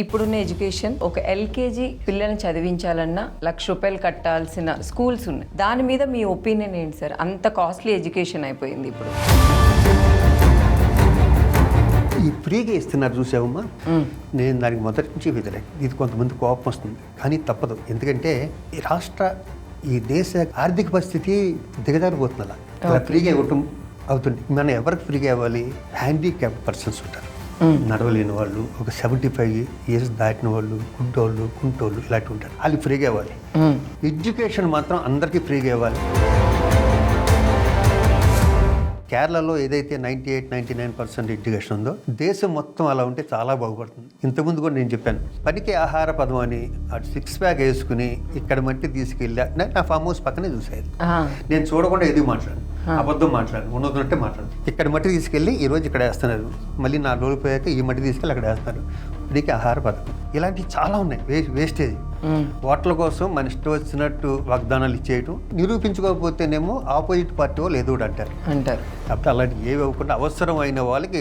ఇప్పుడున్న ఎడ్యుకేషన్ ఒక ఎల్కేజీ పిల్లల్ని చదివించాలన్నా ₹1,00,000 కట్టాల్సిన స్కూల్స్ ఉన్నాయి. దాని మీద మీ ఒపీనియన్ ఏంటి సార్? అంత కాస్ట్లీ ఎడ్యుకేషన్ అయిపోయింది ఇప్పుడు. ఈ ఫ్రీగా ఇస్తున్నారు చూసావమ్మా, నేను దానికి మొదటి నుంచి వ్యతిరేకం. ఇది కొంతమంది కోపం వస్తుంది, కానీ తప్పదు. ఎందుకంటే ఈ దేశ ఆర్థిక పరిస్థితి దిగజారిపోతుంది. అలా ఫ్రీగా ఇవ్వటం అవుతుంది. మనం ఎవరికి ఫ్రీగా ఇవ్వాలి? హ్యాండిక్యాప్ పర్సన్స్ ఉంటారు, నడవలేని వాళ్ళు, ఒక 75 years దాటిన వాళ్ళు, గుడ్డోళ్ళు, కుంటోళ్ళు ఇలాంటి ఉంటారు. వాళ్ళు ఫ్రీగా ఇవ్వాలి. ఎడ్యుకేషన్ మాత్రం అందరికీ ఫ్రీగా ఇవ్వాలి. కేరళలో ఏదైతే 98-99% ఎడ్యుకేషన్ ఉందో దేశం మొత్తం అలా ఉంటే చాలా బాగుపడుతుంది. ఇంతకుముందు కూడా నేను చెప్పాను, పనికి ఆహార పదం అని అటు 6 pack వేసుకుని ఇక్కడ మట్టి తీసుకెళ్ళా. నా ఫామ్ హౌస్ పక్కనే చూసేది. నేను చూడకుండా ఏది మాట్లాడు, అబద్ధం మాట్లాడు, ఉన్నదంటే మాట్లాడు. ఇక్కడ మట్టి తీసుకెళ్ళి ఈరోజు ఇక్కడ వేస్తున్నారు, మళ్ళీ 4 రోజులు పోయాక ఈ మట్టి తీసుకెళ్ళి అక్కడ వేస్తున్నారు. పనికి ఆహార పథకం ఇలాంటివి చాలా ఉన్నాయి. వేస్టేజ్ ఓట్ల కోసం మన ఇష్టం వచ్చినట్టు వాగ్దానాలు ఇచ్చేయటం, నిరూపించుకోకపోతేనేమో ఆపోజిట్ పార్టీ వాళ్ళు ఏదో ఒకటి అంటారు. కాబట్టి అలాంటి ఏవి అవ్వకుండా అవసరమైన వాళ్ళకి